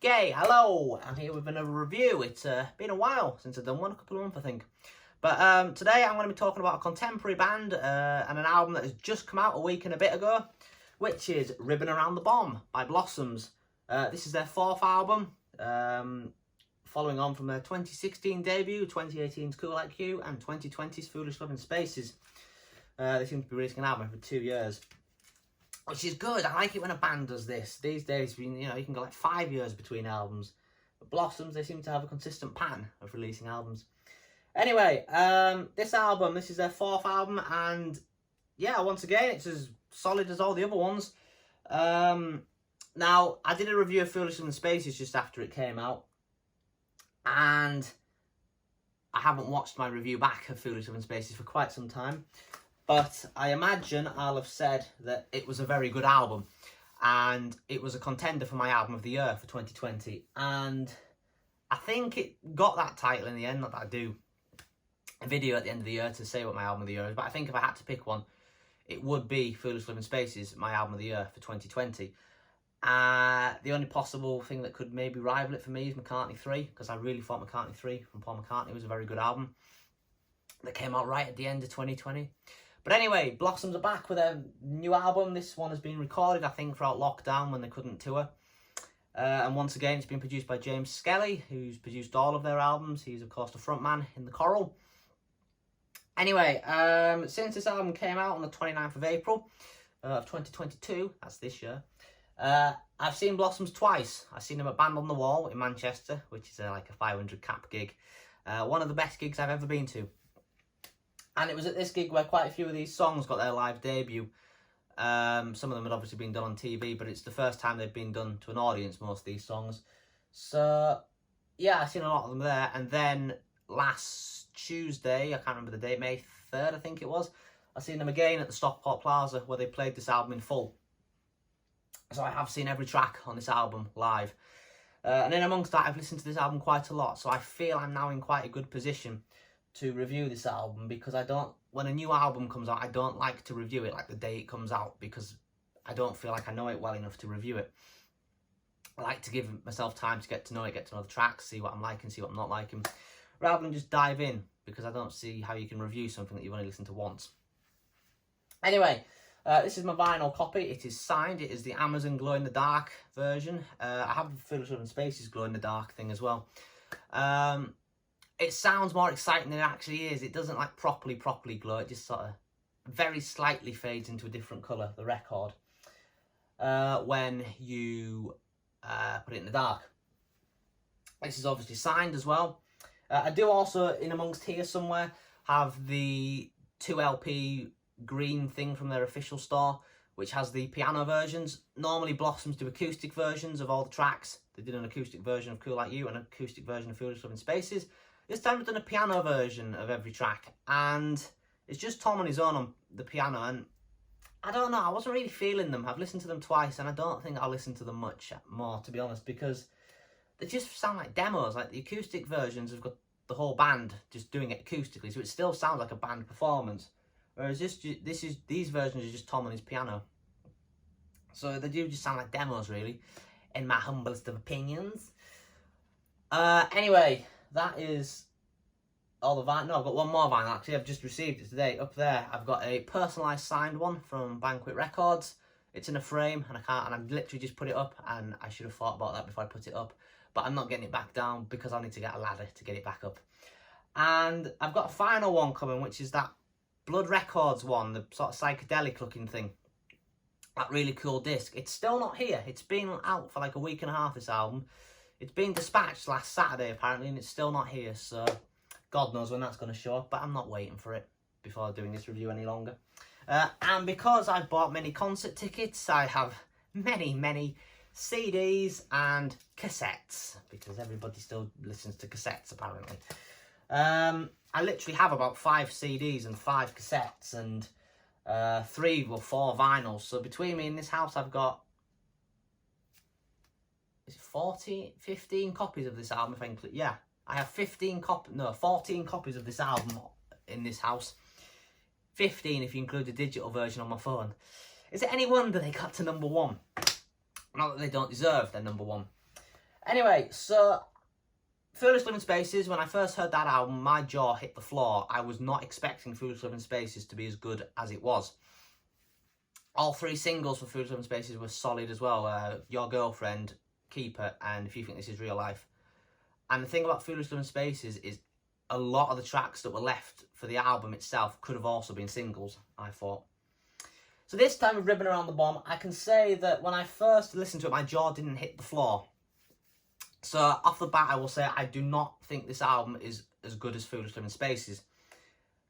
Okay, hello, I'm here with another review. It's been a while since I've done one, a couple of months I think. But today I'm going to be talking about a contemporary band and an album that has just come out a week and a bit ago, which is Ribbon Around the Bomb by Blossoms. This is their fourth album, following on from their 2016 debut, 2018's Cool Like You, and 2020's Foolish Love in Spaces. They seem to be releasing an album every 2 years, which is good. I like it when a band does this. These days, you can go like 5 years between albums. But Blossoms, they seem to have a consistent pattern of releasing albums. Anyway, this is their fourth album, and yeah, once again, it's as solid as all the other ones. Now, I did a review of Foolish Love in Spaces just after it came out, and I haven't watched my review back of Foolish Love in Spaces for quite some time. But I imagine I'll have said that it was a very good album, and it was a contender for my album of the year for 2020. And I think it got that title in the end. Not that I do a video at the end of the year to say what my album of the year is, but I think if I had to pick one, it would be Foolish Love in Spaces, my album of the year for 2020. The only possible thing that could maybe rival it for me is McCartney 3, because I really thought McCartney 3 from Paul McCartney was a very good album that came out right at the end of 2020. But anyway, Blossoms are back with a new album. This one has been recorded, I think, throughout lockdown when they couldn't tour. And once again, it's been produced by James Skelly, who's produced all of their albums. He's, of course, the frontman in The Coral. Anyway, since this album came out on the 29th of April of 2022, that's this year, I've seen Blossoms twice. I've seen them at Band on the Wall in Manchester, which is like a 500 cap gig. One of the best gigs I've ever been to. And it was at this gig where quite a few of these songs got their live debut. Some of them had obviously been done on TV, but it's the first time they've been done to an audience, most of these songs. So, yeah, I've seen a lot of them there. And then last Tuesday, I can't remember the date, May 3rd, I think it was, I seen them again at the Stockport Plaza, where they played this album in full. So I have seen every track on this album live. And in amongst that, I've listened to this album quite a lot. So I feel I'm now in quite a good position to review this album, because when a new album comes out, I don't like to review it like the day it comes out, because I don't feel like I know it well enough to review it. I like to give myself time to get to know it, get to know the tracks, see what I'm liking, see what I'm not liking, rather than just dive in, because I don't see how you can review something that you've only listened to once. Anyway, this is my vinyl copy. It is signed. It is the Amazon Glow in the Dark version. I have the Foolish Love in Spaces Glow in the Dark thing as well. It sounds more exciting than it actually is. It doesn't like properly glow. It just sort of very slightly fades into a different colour, the record, when you put it in the dark. This is obviously signed as well. I do also, in amongst here somewhere, have the 2LP green thing from their official store, which has the piano versions. Normally Blossoms do acoustic versions of all the tracks. They did an acoustic version of Cool Like You and an acoustic version of Foolish Love in Spaces. This time we've done a piano version of every track, and it's just Tom on his own on the piano, and I don't know, I wasn't really feeling them. I've listened to them twice, and I don't think I'll listen to them much more, to be honest, because they just sound like demos. Like the acoustic versions have got the whole band just doing it acoustically, so it still sounds like a band performance, whereas these versions are just Tom on his piano. So they do just sound like demos, really, in my humblest of opinions. Anyway, that is all the vinyl. No, I've got one more vinyl, actually. I've just received it today. Up there, I've got a personalised signed one from Banquet Records. It's in a frame, and I've literally just put it up, and I should have thought about that before I put it up. But I'm not getting it back down, because I'll need to get a ladder to get it back up. And I've got a final one coming, which is that Blood Records one, the sort of psychedelic looking thing. That really cool disc. It's still not here. It's been out for like a week and a half, this album. It's been dispatched last Saturday, apparently, and it's still not here, so God knows when that's going to show up, but I'm not waiting for it before doing this review any longer. And because I've bought many concert tickets, I have many CDs and cassettes, because everybody still listens to cassettes, apparently. I literally have about 5 CDs and 5 cassettes and 3 or 4 vinyls, so between me and this house, I've got 15 copies of this album, if I include, yeah, I have 14 copies of this album in this house. 15 if you include the digital version on my phone. Is it any wonder they got to #1? Not that they don't deserve their #1. Anyway, so Foolish Living Spaces, when I first heard that album, my jaw hit the floor. I was not expecting Foolish Living Spaces to be as good as it was. All 3 singles for Foolish Living Spaces were solid as well. Your Girlfriend, Keeper, and If You Think This Is Real Life. And the thing about Foolish Living Spaces is a lot of the tracks that were left for the album itself could have also been singles, I thought. So this time with Ribbon Around the Bomb, I can say that when I first listened to it, my jaw didn't hit the floor. So off the bat, I will say I do not think this album is as good as Foolish Living Spaces.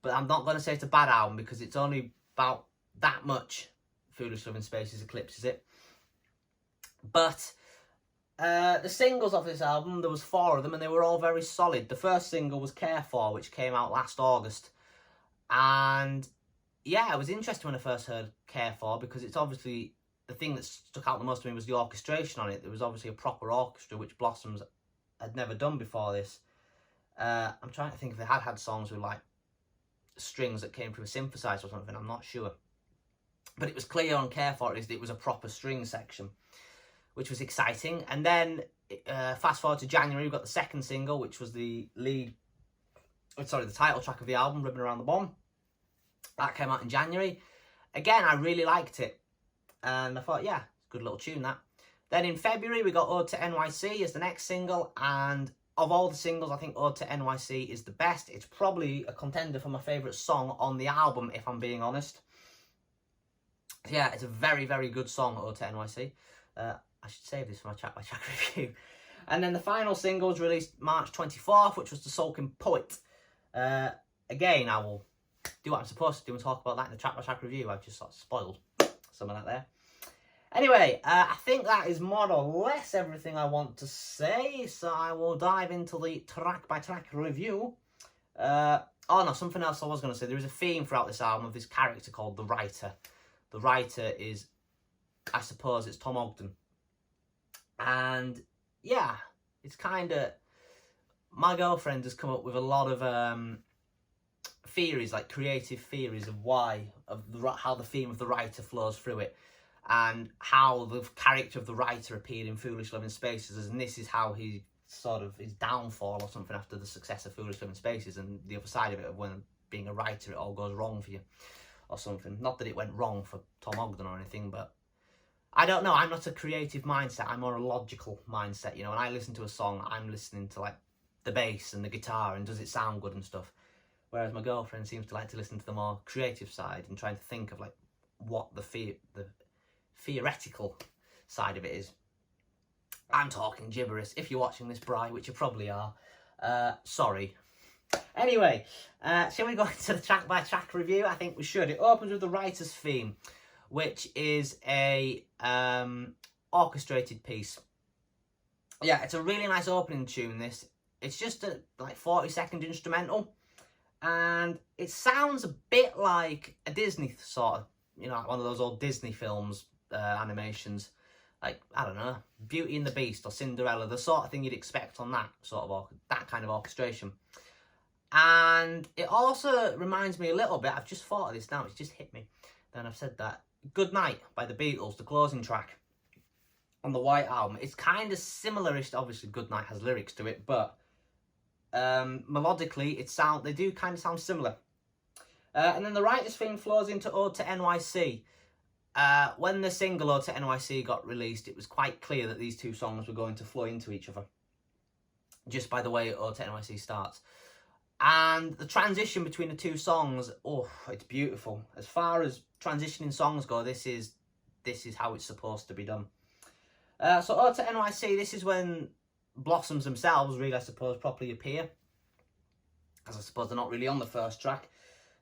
But I'm not going to say it's a bad album because it's only about that much Foolish Living Spaces eclipses it. But the singles of this album, there was 4 of them and they were all very solid. The first single was Care For, which came out last August. And yeah, it was interesting when I first heard Care For because it's obviously, the thing that stuck out the most to me was the orchestration on it. There was obviously a proper orchestra, which Blossoms had never done before this. I'm trying to think if they had songs with like strings that came from a synthesizer or something, I'm not sure. But it was clear on Care For it was a proper string section, which was exciting. And then fast forward to January, we got the second single, which was the title track of the album, Ribbon Around the Bomb. That came out in January. Again, I really liked it. And I thought, yeah, good little tune, that. Then in February, we got Ode to NYC as the next single. And of all the singles, I think Ode to NYC is the best. It's probably a contender for my favourite song on the album, if I'm being honest. Yeah, it's a very, very good song, Ode to NYC. I should save this for my track by track review. And then the final single was released March 24th, which was The Sulking Poet. Again, I will do what I'm supposed to do and talk about that in the track by track review. I've just sort of spoiled some of that there. Anyway, I think that is more or less everything I want to say, so I will dive into the track by track review. Oh no, something else I was going to say. There is a theme throughout this album of this character called The Writer. The Writer is, I suppose, it's Tom Ogden. And yeah, it's kind of, my girlfriend has come up with a lot of theories, like creative theories of how the theme of the writer flows through it, and how the character of the writer appeared in Foolish Living Spaces, and this is how he sort of his downfall or something after the success of Foolish Living Spaces, and the other side of it of when being a writer it all goes wrong for you or something. Not that it went wrong for Tom Ogden or anything, but I don't know, I'm not a creative mindset, I'm more a logical mindset, you know. When I listen to a song, I'm listening to like the bass and the guitar and does it sound good and stuff. Whereas my girlfriend seems to like to listen to the more creative side and trying to think of like what the theoretical side of it is. I'm talking gibberish. If you're watching this, Bri, which you probably are, sorry. Anyway, shall we go into the track by track review? I think we should. It opens with the writer's theme, which is a orchestrated piece. Yeah, it's a really nice opening tune, this. It's just a like 40-second instrumental. And it sounds a bit like a Disney sort of, you know, like one of those old Disney films, animations. Like, I don't know, Beauty and the Beast or Cinderella, the sort of thing you'd expect on that sort of, that kind of orchestration. And it also reminds me a little bit, I've just thought of this now, it's just hit me. Then I've said that. Good Night by the Beatles, the closing track on the White Album. It's kind of similar-ish, obviously Good Night has lyrics to it, but melodically, they do kind of sound similar. And then the writer's theme flows into Ode to NYC. When the single Ode to NYC got released, it was quite clear that these two songs were going to flow into each other, just by the way Ode to NYC starts. And the transition between the two songs, oh, it's beautiful. As far as transitioning songs go, this is how it's supposed to be done. So Ode to NYC, this is when Blossoms themselves really, I suppose, properly appear, because I suppose they're not really on the first track,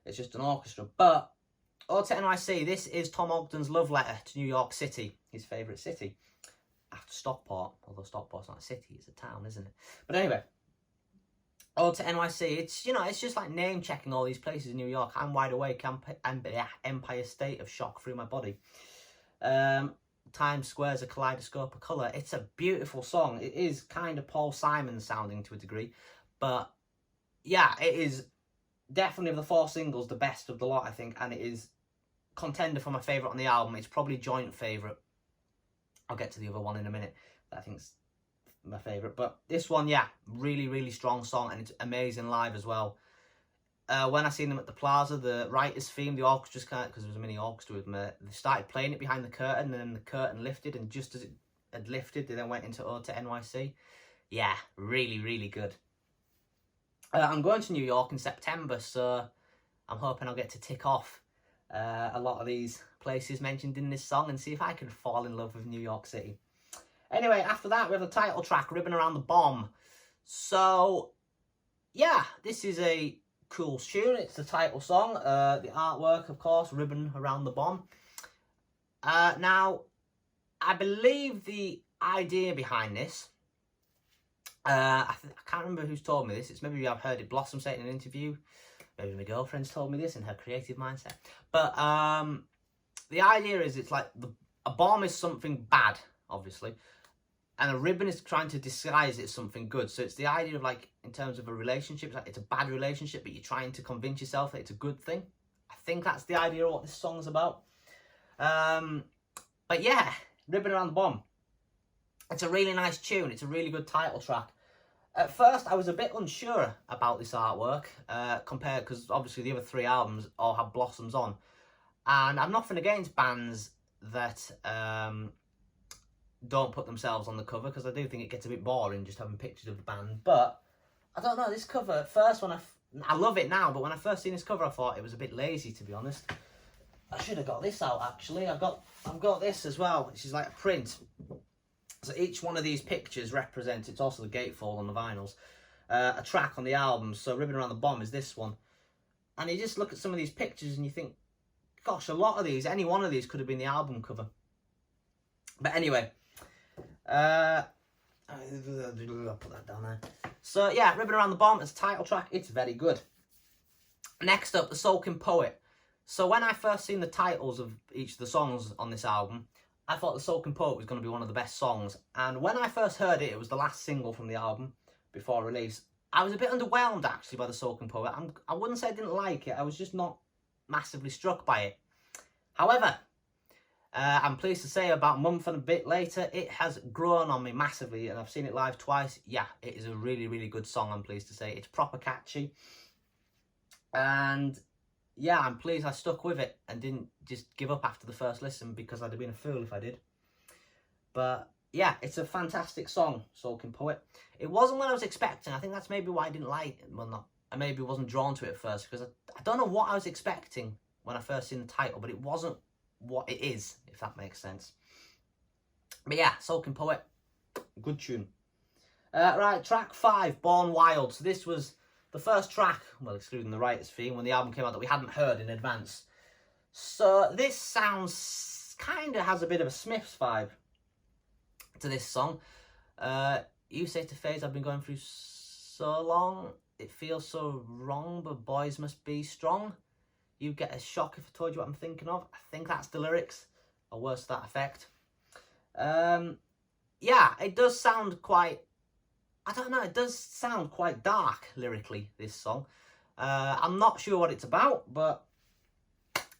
it's just an orchestra. But Ode to NYC, this is Tom Ogden's love letter to New York City, his favourite city, after Stockport, although Stockport's not a city, it's a town, isn't it? But anyway, Ode to NYC, it's, you know, it's just like name checking all these places in New York. I'm wide awake, Empire State of shock through my body. Times Square's a kaleidoscope of colour. It's a beautiful song. It is kind of Paul Simon sounding to a degree. But yeah, it is definitely of the 4 singles the best of the lot, I think. And it is contender for my favourite on the album. It's probably joint favourite. I'll get to the other one in a minute. That I think's my favourite. But this one, yeah, really, really strong song, and it's amazing live as well. When I seen them at the Plaza, the writer's theme, the orchestra's kind of, because there was a mini orchestra with them, they started playing it behind the curtain, and then the curtain lifted, and just as it had lifted, they then went into Ode to NYC. Yeah, really, really good. I'm going to New York in September, so I'm hoping I'll get to tick off a lot of these places mentioned in this song and see if I can fall in love with New York City. Anyway, after that, we have the title track, Ribbon Around the Bomb. So, yeah, this is a cool tune. It's the title song. The artwork, of course, Ribbon Around the Bomb. Now, I believe the idea behind this, I can't remember who's told me this. It's maybe I've heard it Blossom say it in an interview. Maybe my girlfriend's told me this in her creative mindset. But the idea is it's like a bomb is something bad, obviously, and a ribbon is trying to disguise it as something good. So it's the idea of, like, in terms of a relationship, it's like it's a bad relationship, but you're trying to convince yourself that it's a good thing. I think that's the idea of what this song's about. But yeah, Ribbon Around the Bomb. It's a really nice tune. It's a really good title track. At first, I was a bit unsure about this artwork, compared, because obviously the other 3 albums all have blossoms on. And I'm nothing against bands that don't put themselves on the cover, because I do think it gets a bit boring just having pictures of the band. But I don't know, this cover, at first, when I love it now, but when I first seen this cover, I thought it was a bit lazy, to be honest. I should have got this out, actually. I've got this as well, which is like a print. So each one of these pictures represents, it's also the gatefold on the vinyls, a track on the album. So Ribbon Around the Bomb is this one. And you just look at some of these pictures and you think, gosh, a lot of these, any one of these could have been the album cover. But anyway, I'll put that down there. So yeah, Ribbon Around the Bomb is a title track. It's very good. Next up, The Sulking Poet. So when I first seen the titles of each of the songs on this album, I thought The Sulking Poet was going to be one of the best songs. And when I first heard it, it was the last single from the album before release. I was a bit underwhelmed, actually, by The Sulking Poet. I wouldn't say I didn't like it. I was just not massively struck by it. However, I'm pleased to say about a month and a bit later, it has grown on me massively. And I've seen it live twice. Yeah, it is a really, really good song, I'm pleased to say. It's proper catchy. And yeah, I'm pleased I stuck with it and didn't just give up after the first listen, because I'd have been a fool if I did. But yeah, it's a fantastic song, Sulking Poet. It wasn't what I was expecting. I think that's maybe why I didn't like it. Well, I maybe wasn't drawn to it at first, because I don't know what I was expecting when I first seen the title, but it wasn't what it is, if that makes sense. But yeah, Sulking Poet, good tune. Right, track 5, Born Wild. So this was the first track, well, excluding the writer's theme, when the album came out, that we hadn't heard in advance. So this sounds, kind of has a bit of a Smiths vibe to this song. You say to Phase, I've been going through so long, it feels so wrong, but boys must be strong. You get a shock if I told you what I'm thinking of. I think that's the lyrics, or worse to that effect. Yeah, it does sound quite, I don't know, it does sound quite dark lyrically, this song. I'm not sure what it's about, but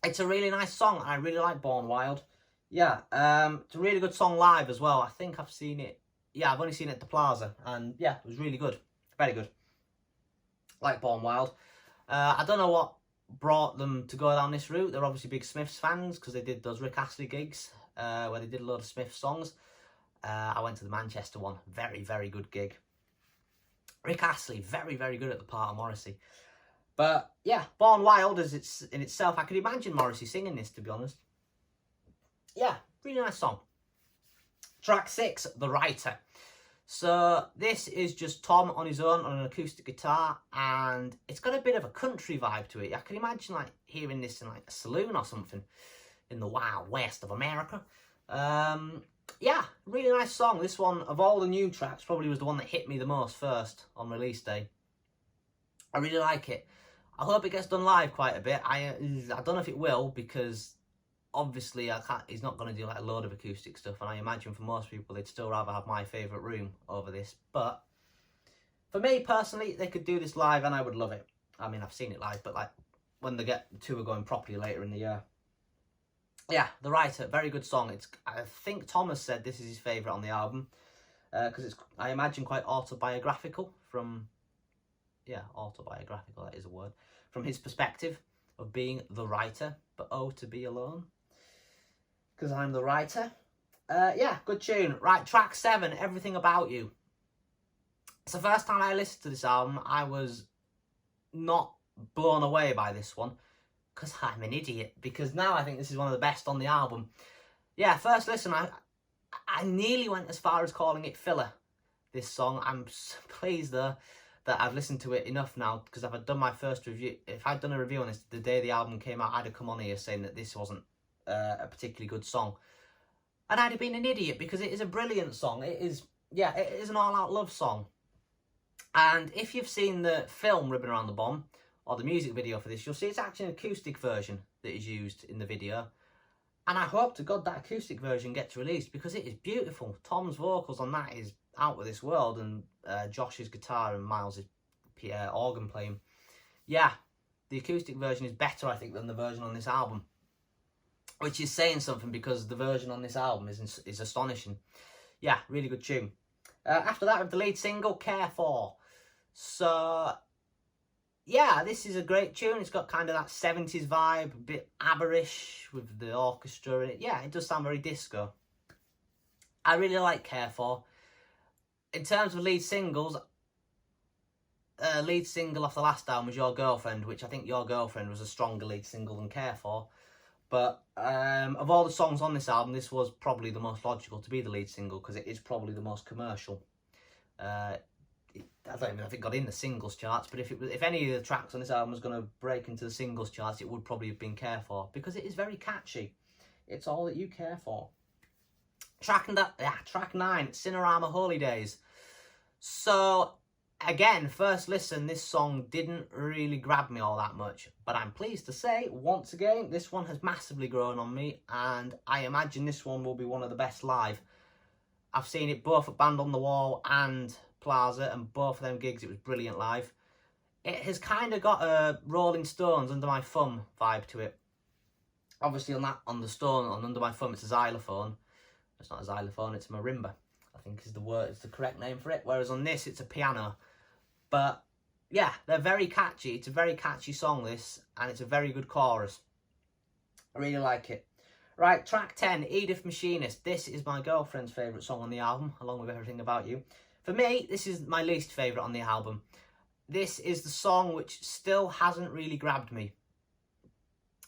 it's a really nice song. I really like Born Wild. Yeah, it's a really good song live as well. I think I've seen it, yeah, I've only seen it at the Plaza, and yeah, it was really good. Very good. Like Born Wild. I don't know what brought them to go down this route. They're obviously big Smiths fans, because they did those Rick Astley gigs, where they did a load of Smiths songs. I went to the Manchester one. Very, very good gig. Rick Astley, very, very good at the part of Morrissey. But yeah, Born Wild as it's in itself, I could imagine Morrissey singing this, to be honest. Yeah, really nice song. Track 6, The Writer. So this is just Tom on his own on an acoustic guitar, and it's got a bit of a country vibe to it. I can imagine like hearing this in like a saloon or something in the Wild West of America. Yeah, really nice song. This one, of all the new tracks, probably was the one that hit me the most first on release day. I really like it. I hope it gets done live quite a bit. I don't know if it will, because obviously he's not going to do like a load of acoustic stuff, and I imagine for most people they'd still rather have My Favourite Room over this. But for me personally, they could do this live and I would love it. I mean, I've seen it live, but like when they get the tour going properly later in the year. Yeah, The Writer, very good song. I think Thomas said this is his favourite on the album. because it's, I imagine, quite autobiographical from, yeah, autobiographical, that is a word, from his perspective of being the writer, but oh, to be alone, because I'm the writer. Yeah, good tune. Right, track 7, Everything About You. It's the first time I listened to this album, I was not blown away by this one, because I'm an idiot, because now I think this is one of the best on the album. Yeah, first listen, I nearly went as far as calling it filler, this song. I'm pleased though that I've listened to it enough now, because if I'd done my first review, if I'd done a review on this the day the album came out, I'd have come on here saying that this wasn't a particularly good song. And I'd have been an idiot, because it is a brilliant song. It is, yeah, it is an all-out love song. And if you've seen the film Ribbon Around the Bomb, or the music video for this, you'll see it's actually an acoustic version that is used in the video. And I hope to God that acoustic version gets released, because it is beautiful. Tom's vocals on that is out of this world, and Josh's guitar and Miles' organ playing. Yeah, the acoustic version is better, I think, than the version on this album, which is saying something, because the version on this album is astonishing. Yeah, really good tune. After that, we have the lead single, Care For. So, yeah, this is a great tune. It's got kind of that 70s vibe, a bit ABBA-ish with the orchestra in it. Yeah, it does sound very disco. I really like Care For. In terms of lead singles, lead single off the last album was Your Girlfriend, which I think Your Girlfriend was a stronger lead single than Care For. But of all the songs on this album, this was probably the most logical to be the lead single, because it is probably the most commercial. I don't even know if it got in the singles charts, but if any of the tracks on this album was going to break into the singles charts, it would probably have been Care For, because it is very catchy. It's all that you care for. Track 9, Cinerama Holy Days. So, again, first listen, this song didn't really grab me all that much, but I'm pleased to say, once again, this one has massively grown on me, and I imagine this one will be one of the best live. I've seen it both at Band on the Wall and Plaza, and both of them gigs, it was brilliant live. It has kind of got a Rolling Stones Under My Thumb vibe to it. Obviously on Under My Thumb, it's a xylophone. It's not a xylophone, it's a marimba, I think is the correct name for it. Whereas on this, it's a piano. But yeah, they're very catchy. It's a very catchy song, this, and it's a very good chorus. I really like it. Right, track 10, Edith Machinist. This is my girlfriend's favourite song on the album, along with Everything About You. For me, this is my least favourite on the album. This is the song which still hasn't really grabbed me.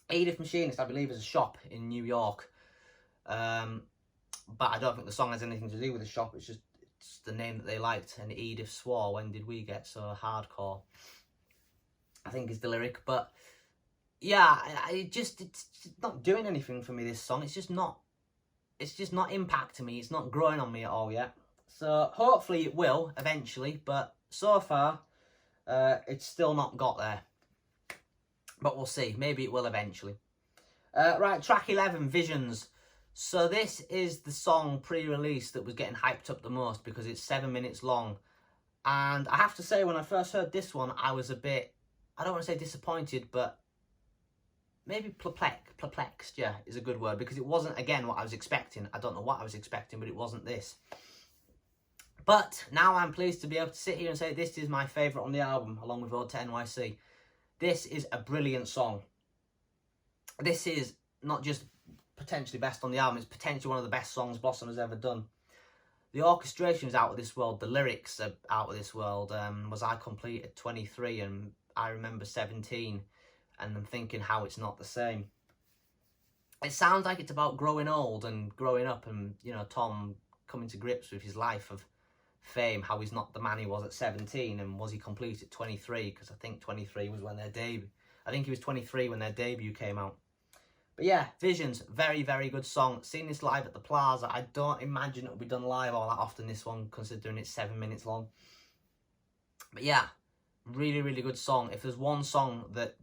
Edith Machinist, I believe, is a shop in New York. But I don't think the song has anything to do with the shop. It's the name that they liked. And Edith swore, when did we get so hardcore? I think is the lyric. But yeah, it's not doing anything for me, this song. It's just not impacting me. It's not growing on me at all yet. So hopefully it will eventually, but so far it's still not got there. But we'll see. Maybe it will eventually. Right, track 11, Visions. So this is the song pre-release that was getting hyped up the most, because it's 7 minutes long. And I have to say, when I first heard this one, I was a bit, I don't want to say disappointed, but maybe perplexed, yeah, is a good word, because it wasn't, again, what I was expecting. I don't know what I was expecting, but it wasn't this. But now I'm pleased to be able to sit here and say this is my favourite on the album, along with Ode to NYC. This is a brilliant song. This is not just potentially best on the album, it's potentially one of the best songs Blossom has ever done. The orchestration is out of this world, the lyrics are out of this world. Was I complete at 23 and I remember 17, and I'm thinking how it's not the same. It sounds like it's about growing old and growing up, and, you know, Tom coming to grips with his life of fame, how he's not the man he was at 17, and was he complete at 23, because I think 23 was when their debut, I think he was 23 when their debut came out. But yeah, Visions, very, very good song. Seen this live at the Plaza. I don't imagine it'll be done live all that often, this one, considering it's 7 minutes long. But yeah, really, really good song. If there's one song that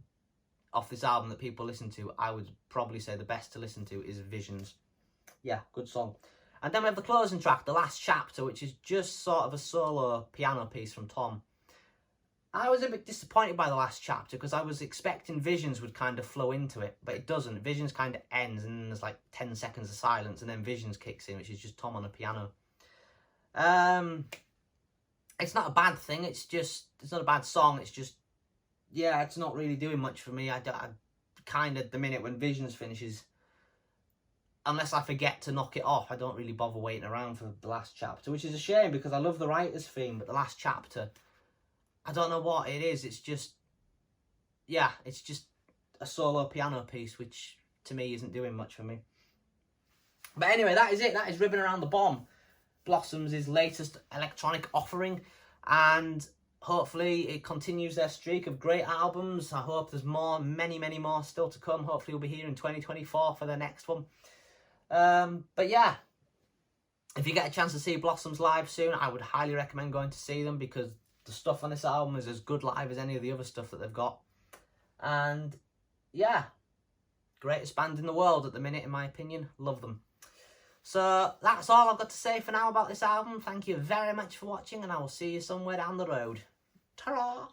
off this album that people listen to, I would probably say the best to listen to is Visions. Yeah, good song. And then we have the closing track, The Last Chapter, which is just sort of a solo piano piece from Tom. I was a bit disappointed by The Last Chapter, because I was expecting Visions would kind of flow into it, but it doesn't. Visions kind of ends, and then there's like 10 seconds of silence, and then Visions kicks in, which is just Tom on a piano. It's not a bad thing. It's not a bad song. It's just, yeah, it's not really doing much for me. I kind of, the minute when Visions finishes, unless I forget to knock it off, I don't really bother waiting around for the last chapter, which is a shame because I love the writer's theme, but the last chapter, I don't know what it is. It's just, yeah, it's just a solo piano piece, which to me isn't doing much for me. But anyway, that is it. That is Ribbon Around the Bomb, Blossom's latest electronic offering, and hopefully it continues their streak of great albums. I hope there's more, many more still to come. Hopefully we'll be here in 2024 for the next one. But yeah, if you get a chance to see Blossoms live soon, I would highly recommend going to see them, because the stuff on this album is as good live as any of the other stuff that they've got. And yeah, greatest band in the world at the minute, in my opinion. Love them. So that's all I've got to say for now about this album. Thank you very much for watching, and I will see you somewhere down the road. Ta-ra!